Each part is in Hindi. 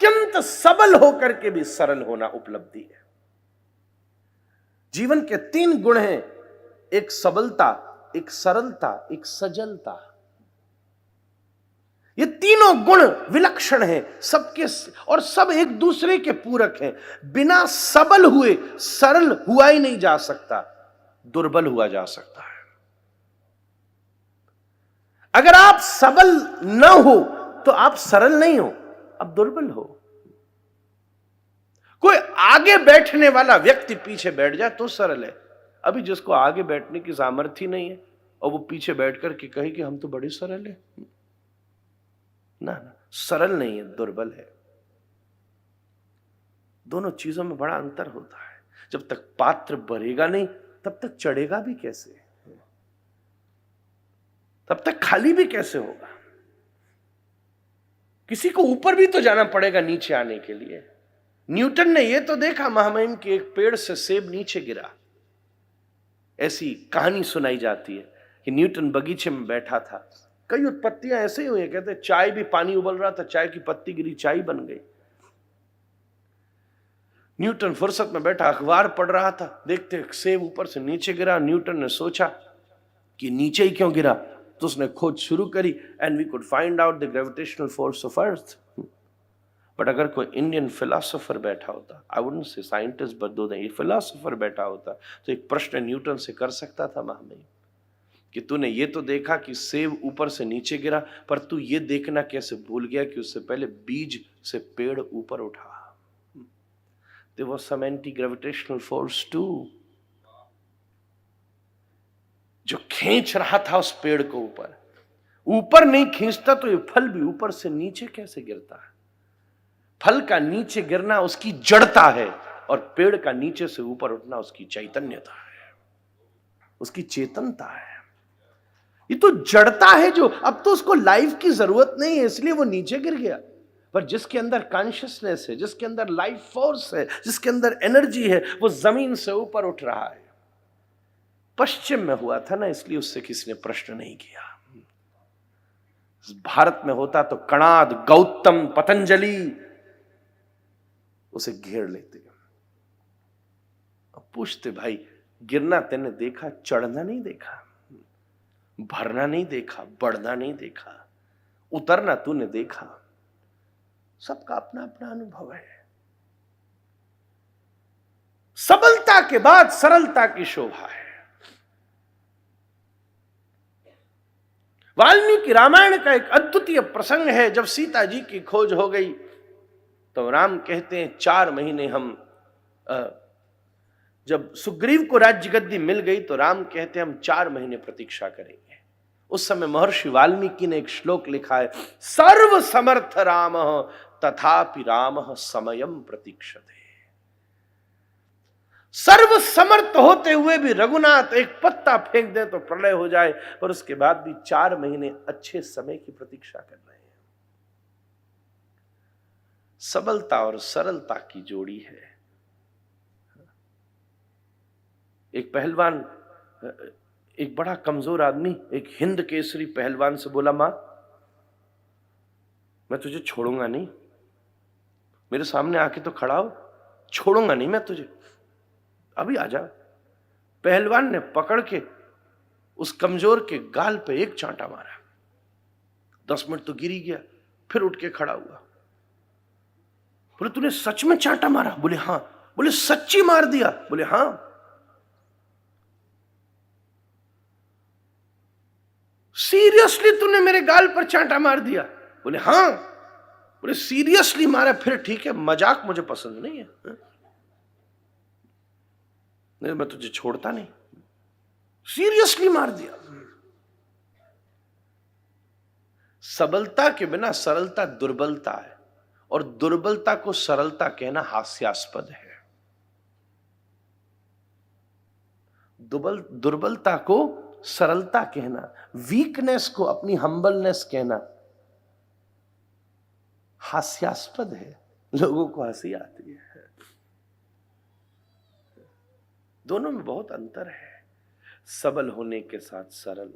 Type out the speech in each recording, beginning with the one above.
अत्यंत सबल होकर के भी सरल होना उपलब्धि है। जीवन के 3 गुण हैं, एक सबलता, एक सरलता, एक सजलता। ये तीनों गुण विलक्षण हैं सबके, और सब एक दूसरे के पूरक हैं। बिना सबल हुए सरल हुआ ही नहीं जा सकता, दुर्बल हुआ जा सकता है। अगर आप सबल न हो तो आप सरल नहीं हो, आप दुर्बल हो। कोई आगे बैठने वाला व्यक्ति पीछे बैठ जाए तो सरल है। अभी जिसको आगे बैठने की सामर्थ्य नहीं है और वो पीछे बैठ कर के कहे कि हम तो बड़े सरल है, ना ना, सरल नहीं है, दुर्बल है। दोनों चीजों में बड़ा अंतर होता है। जब तक पात्र भरेगा नहीं तब तक चढ़ेगा भी कैसे, तब तक खाली भी कैसे होगा। किसी को ऊपर भी तो जाना पड़ेगा नीचे आने के लिए। न्यूटन ने यह तो देखा महामहिम कि एक पेड़ से सेब नीचे गिरा। ऐसी कहानी सुनाई जाती है कि न्यूटन बगीचे में बैठा था, कई उत्पत्तियां ऐसे ही हुई, कहते चाय भी, पानी उबल रहा था, चाय की पत्ती गिरी, चाय बन गई। न्यूटन फुर्सत में बैठा अखबार पढ़ रहा था, देखते सेब ऊपर से नीचे गिरा। न्यूटन ने सोचा कि नीचे ही क्यों गिरा, तो उसने खोज शुरू करी, and we could find out the gravitational force of earth. But अगर कोई इंडियन फिलोसोफर बैठा होता, I wouldn't say scientist but though ये फिलोसोफर बैठा होता, तो एक प्रश्न न्यूटन से कर सकता था महामहिम कि तूने ये तो देखा कि सेब ऊपर से नीचे गिरा, पर तू ये देखना कैसे भूल गया कि उससे पहले बीज से पेड़ ऊपर उठा। There was some anti-gravitational force too, जो खींच रहा था उस पेड़ को ऊपर। ऊपर नहीं खींचता तो ये फल भी ऊपर से नीचे कैसे गिरता है। फल का नीचे गिरना उसकी जड़ता है, और पेड़ का नीचे से ऊपर उठना उसकी चैतन्यता है, उसकी चेतनता है। ये तो जड़ता है जो, अब तो उसको लाइफ की जरूरत नहीं है इसलिए वो नीचे गिर गया। पर जिसके अंदर कॉन्शियसनेस है, जिसके अंदर लाइफ फोर्स है, जिसके अंदर एनर्जी है, वो जमीन से ऊपर उठ रहा है। पश्चिम में हुआ था ना, इसलिए उससे किसी ने प्रश्न नहीं किया। भारत में होता तो कणाद, गौतम, पतंजलि उसे घेर लेते, पूछते भाई गिरना तेने देखा, चढ़ना नहीं देखा, भरना नहीं देखा, बढ़ना नहीं देखा, उतरना तूने देखा। सबका अपना अपना अनुभव है। सबलता के बाद सरलता की शोभा है। वाल्मीकि रामायण का एक अद्वितीय प्रसंग है, जब सीता जी की खोज हो गई तो राम कहते हैं 4 महीने हम, जब सुग्रीव को राज्य गद्दी मिल गई तो राम कहते हैं हम 4 महीने प्रतीक्षा करेंगे। उस समय महर्षि वाल्मीकि ने एक श्लोक लिखा है, सर्व समर्थ राम तथापि राम समयम प्रतीक्षते। सर्व समर्थ होते हुए भी रघुनाथ एक पत्ता फेंक दे तो प्रलय हो जाए, पर उसके बाद भी 4 महीने अच्छे समय की प्रतीक्षा कर रहे हैं। सबलता और सरलता की जोड़ी है। एक पहलवान, एक बड़ा कमजोर आदमी एक हिंद केसरी पहलवान से बोला, मां मैं तुझे छोड़ूंगा नहीं, मेरे सामने आके तो खड़ा हो, छोड़ूंगा नहीं मैं तुझे, अभी आ जा। पहलवान ने पकड़ के उस कमजोर के गाल पे एक चांटा मारा। 10 मिनट तो गिर ही गया, फिर उठ के खड़ा हुआ। बोले तूने सच में चांटा मारा? बोले हां। बोले सच्ची मार दिया? बोले हां। सीरियसली तूने मेरे गाल पर चांटा मार दिया? बोले हां। बोले सीरियसली मारा? फिर ठीक है, मजाक मुझे पसंद नहीं है, नहीं मैं तुझे छोड़ता नहीं, सीरियसली मार दिया। सबलता के बिना सरलता दुर्बलता है, और दुर्बलता को सरलता कहना हास्यास्पद है। दुर्बलता को सरलता कहना, वीकनेस को अपनी हम्बलनेस कहना हास्यास्पद है, लोगों को हंसी आती है। दोनों में बहुत अंतर है। सबल होने के साथ सरल,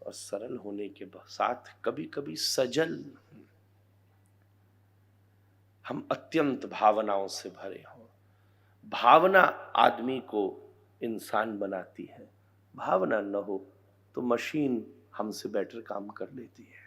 और सरल होने के साथ कभी कभी सजल। हम अत्यंत भावनाओं से भरे हों। भावना आदमी को इंसान बनाती है, भावना न हो तो मशीन हमसे बेटर काम कर लेती है।